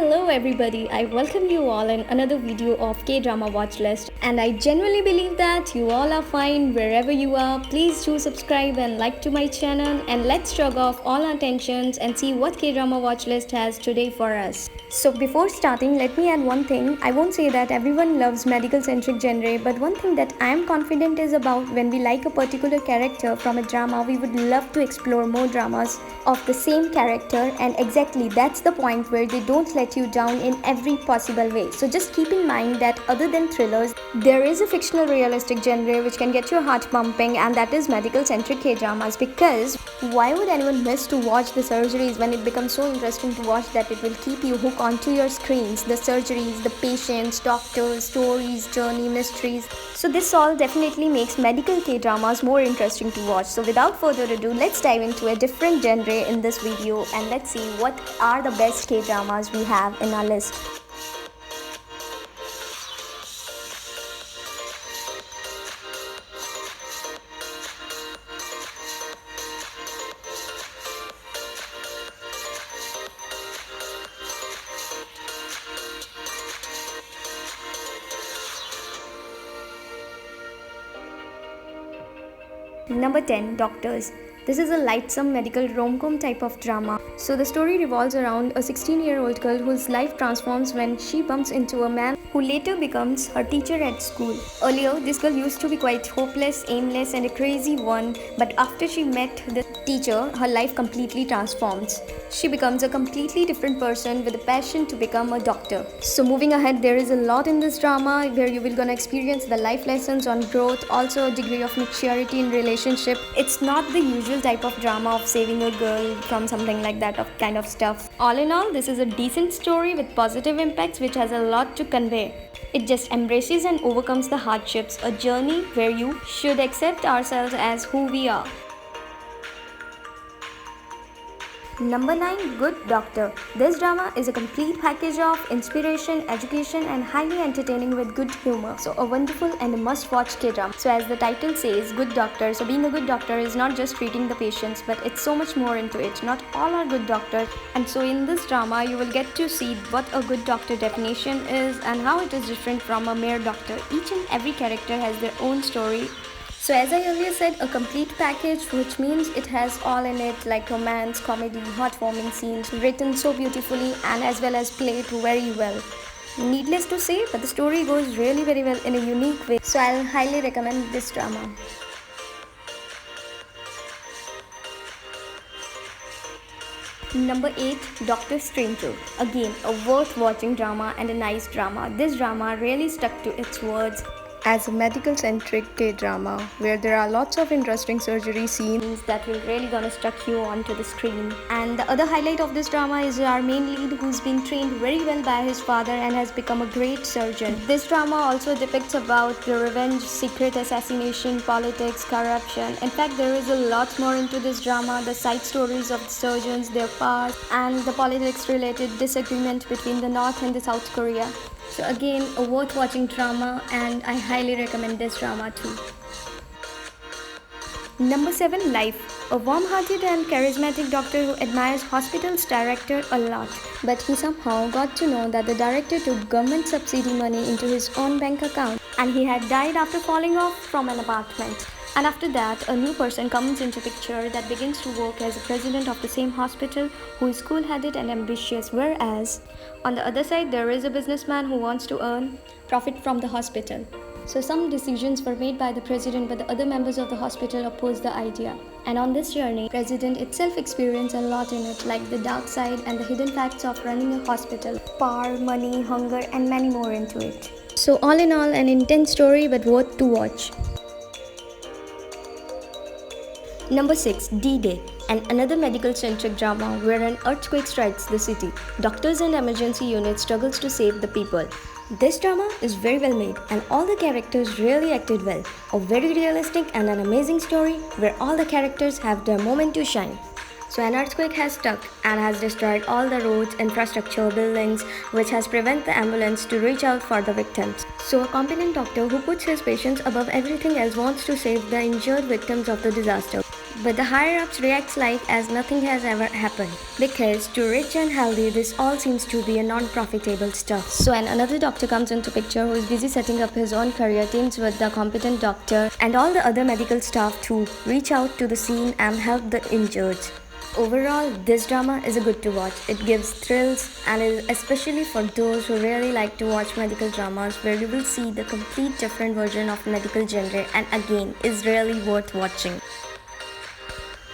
Hello everybody, I welcome you all in another video of K-Drama Watch List, and I genuinely believe that you all are fine wherever you are. Please do subscribe and like to my channel, and let's shrug off all our tensions and see what K-Drama Watch List has today for us. So before starting, let me add one thing. I won't say that everyone loves medical centric genre, but one thing that I am confident is about when we like a particular character from a drama, we would love to explore more dramas of the same character, and exactly that's the point where they don't let you down in every possible way. So just keep in mind that other than thrillers, there is a fictional realistic genre which can get your heart pumping, and that is medical centric K-dramas. Because why would anyone miss to watch the surgeries when it becomes so interesting to watch that it will keep you hooked onto your screens? The surgeries, the patients, doctors, stories, journey, mysteries. So this all definitely makes medical K-dramas more interesting to watch. So without further ado, let's dive into a different genre in this video, and let's see what are the best K-dramas we have in our list. Number 10, Doctors. This is a lightsome medical rom-com type of drama. So the story revolves around a 16-year-old girl whose life transforms when she bumps into a man who later becomes her teacher at school. Earlier, this girl used to be quite hopeless, aimless, and a crazy one, but after she met the teacher, her life completely transforms. She becomes a completely different person with a passion to become a doctor. So moving ahead, there is a lot in this drama where you will gonna experience the life lessons on growth, also a degree of maturity in relationship. It's not the usual type of drama of saving a girl from something like that of kind of stuff. All in all, this is a decent story with positive impacts which has a lot to convey. It just embraces and overcomes the hardships, a journey where you should accept ourselves as who we are. Number 9, Good Doctor. This drama is a complete package of inspiration, education, and highly entertaining with good humor. So a wonderful and a must-watch K-drama. So as the title says, Good Doctor. So being a good doctor is not just treating the patients, but it's so much more into it. Not all are good doctors. And so in this drama, you will get to see what a good doctor definition is and how it is different from a mere doctor. Each and every character has their own story. So as I earlier said, a complete package, which means it has all in it, like romance, comedy, heartwarming scenes written so beautifully and as well as played very well. Needless to say, but the story goes really very well in a unique way. So I'll highly recommend this drama. Number 8, Doctor Strangelove. Again, a worth watching drama and a nice drama. This drama really stuck to its words as a medical centric K-drama where there are lots of interesting surgery scenes that will really gonna stuck you onto the screen. And the other highlight of this drama is our main lead, who's been trained very well by his father and has become a great surgeon. This drama also depicts about the revenge, secret assassination, politics, corruption. In fact, there is a lot more into this drama, the side stories of the surgeons, their past, and the politics related disagreement between the North and the South Korea. So again, a worth watching drama, and I highly recommend this drama too. Number 7, Life. A warm-hearted and charismatic doctor who admires hospital's director a lot. But he somehow got to know that the director took government subsidy money into his own bank account, and he had died after falling off from an apartment. And after that, a new person comes into picture that begins to work as a president of the same hospital, who is cool-headed and ambitious, whereas on the other side, there is a businessman who wants to earn profit from the hospital. So some decisions were made by the president, but the other members of the hospital opposed the idea. And on this journey, president itself experienced a lot in it, like the dark side and the hidden facts of running a hospital, power, money, hunger, and many more into it. So all in all, an intense story but worth to watch. Number 6, D-Day, and another medical-centric drama where an earthquake strikes the city. Doctors and emergency units struggles to save the people. This drama is very well made and all the characters really acted well. A very realistic and an amazing story where all the characters have their moment to shine. So an earthquake has struck and has destroyed all the roads, infrastructure, buildings, which has prevented the ambulance to reach out for the victims. So a competent doctor who puts his patients above everything else wants to save the injured victims of the disaster. But the higher-ups reacts like as nothing has ever happened. Because to rich and healthy, this all seems to be a non-profitable stuff. So another doctor comes into picture who is busy setting up his own career, teams with the competent doctor and all the other medical staff to reach out to the scene and help the injured. Overall, this drama is a good to watch. It gives thrills and is especially for those who really like to watch medical dramas where you will see the complete different version of medical genre, and again is really worth watching.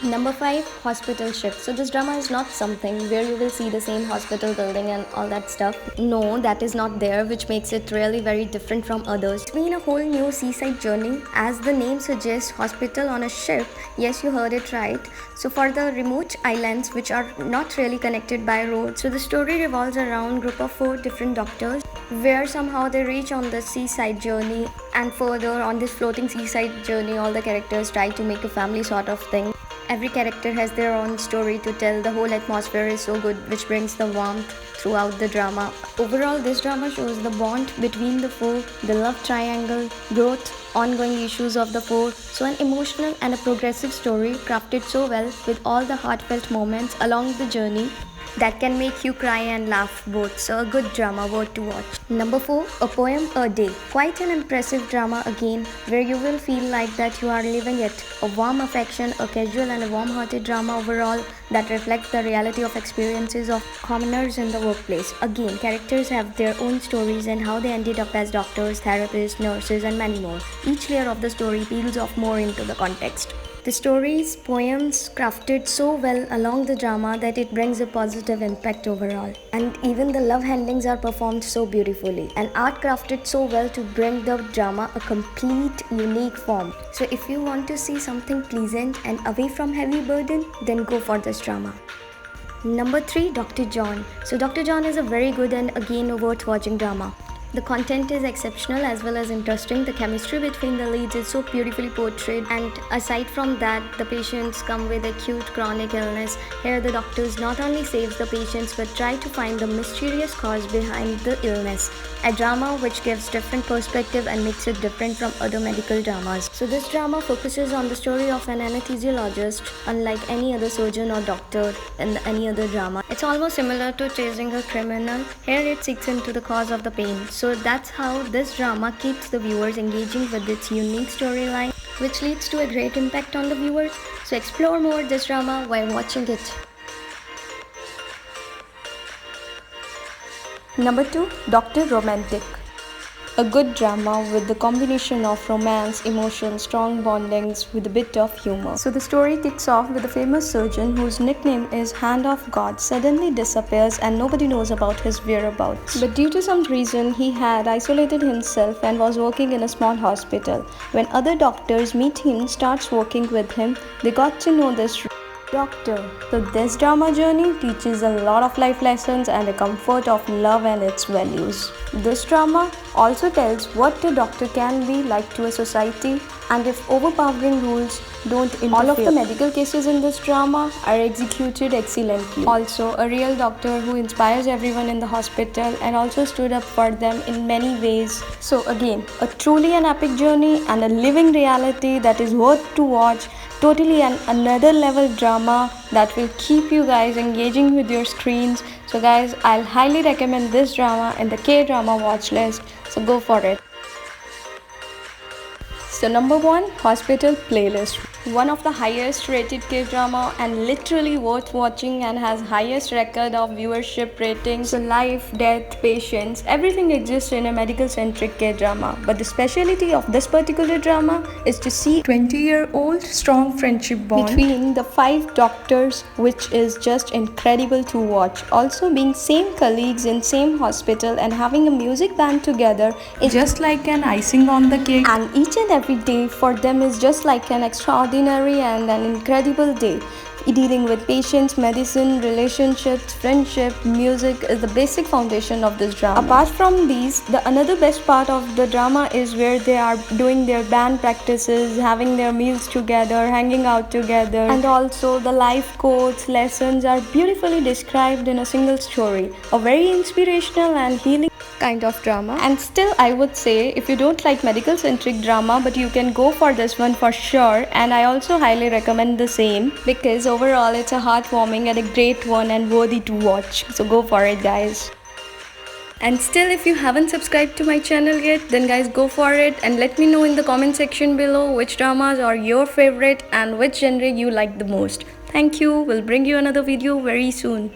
Number 5, Hospital Shift. So this drama is not something where you will see the same hospital building and all that stuff. No, that is not there, which makes it really very different from others. It's been a whole new seaside journey. As the name suggests, hospital on a ship. Yes, you heard it right. So for the remote islands which are not really connected by roads. So the story revolves around group of 4 different doctors where somehow they reach on the seaside journey, and further on this floating seaside journey all the characters try to make a family sort of thing. Every character has their own story to tell. The whole atmosphere is so good, which brings the warmth throughout the drama. Overall, this drama shows the bond between the 4, the love triangle, growth, ongoing issues of the 4. So an emotional and a progressive story crafted so well with all the heartfelt moments along the journey that can make you cry and laugh both. So a good drama worth to watch. Number 4, A Poem a Day. Quite an impressive drama again, where you will feel like that you are living it. A warm affection, a casual and a warm-hearted drama overall that reflects the reality of experiences of commoners in the workplace. Again, characters have their own stories and how they ended up as doctors, therapists, nurses and many more. Each layer of the story peels off more into the context. The stories, poems crafted so well along the drama that it brings a positive impact overall. And even the love handlings are performed so beautifully, and art crafted so well to bring the drama a complete unique form. So if you want to see something pleasant and away from heavy burden, then go for this drama. Number 3, Dr. John. So Dr. John is a very good and again a worth watching drama. The content is exceptional as well as interesting. The chemistry between the leads is so beautifully portrayed, and aside from that, the patients come with acute chronic illness. Here the doctors not only saves the patients but try to find the mysterious cause behind the illness. A drama which gives different perspective and makes it different from other medical dramas. So this drama focuses on the story of an anesthesiologist, unlike any other surgeon or doctor in any other drama. It's almost similar to Chasing a Criminal. Here it seeks into the cause of the pain. So that's how this drama keeps the viewers engaging with its unique storyline, which leads to a great impact on the viewers. So explore more this drama while watching it. Number 2, Dr. Romantic. A good drama with the combination of romance, emotion, strong bondings with a bit of humor. So the story kicks off with a famous surgeon whose nickname is Hand of God suddenly disappears and nobody knows about his whereabouts. But due to some reason, he had isolated himself and was working in a small hospital. When other doctors meet him, starts working with him, they got to know this doctor. So this drama journey teaches a lot of life lessons and the comfort of love and its values. This drama also tells what a doctor can be like to a society, and if overpowering rules don't interfere. All of the medical cases in this drama are executed excellently. Also, a real doctor who inspires everyone in the hospital and also stood up for them in many ways. So again, a truly an epic journey and a living reality that is worth to watch. Totally another level drama that will keep you guys engaging with your screens. So guys, I'll highly recommend this drama in the K-drama watch list. So go for it. So number 1, Hospital Playlist. One of the highest rated K-drama and literally worth watching and has highest record of viewership ratings. So life, death, patients, everything exists in a medical centric K-drama. But the speciality of this particular drama is to see 20-year-old strong friendship bond between the 5 doctors, which is just incredible to watch. Also being same colleagues in same hospital and having a music band together is just like an icing on the cake. And each and every day for them is just like an extraordinary and an incredible day. Dealing with patients, medicine, relationships, friendship, music is the basic foundation of this drama. Apart from these, the another best part of the drama is where they are doing their band practices, having their meals together, hanging out together, and also the life quotes, lessons are beautifully described in a single story. A very inspirational and healing kind of drama. And still, I would say if you don't like medical centric drama, but you can go for this one for sure. And I also highly recommend the same because overall it's a heartwarming and a great one and worthy to watch. So go for it, guys. And still, if you haven't subscribed to my channel yet, then guys, go for it and let me know in the comment section below which dramas are your favorite and which genre you like the most. Thank you. We'll bring you another video very soon.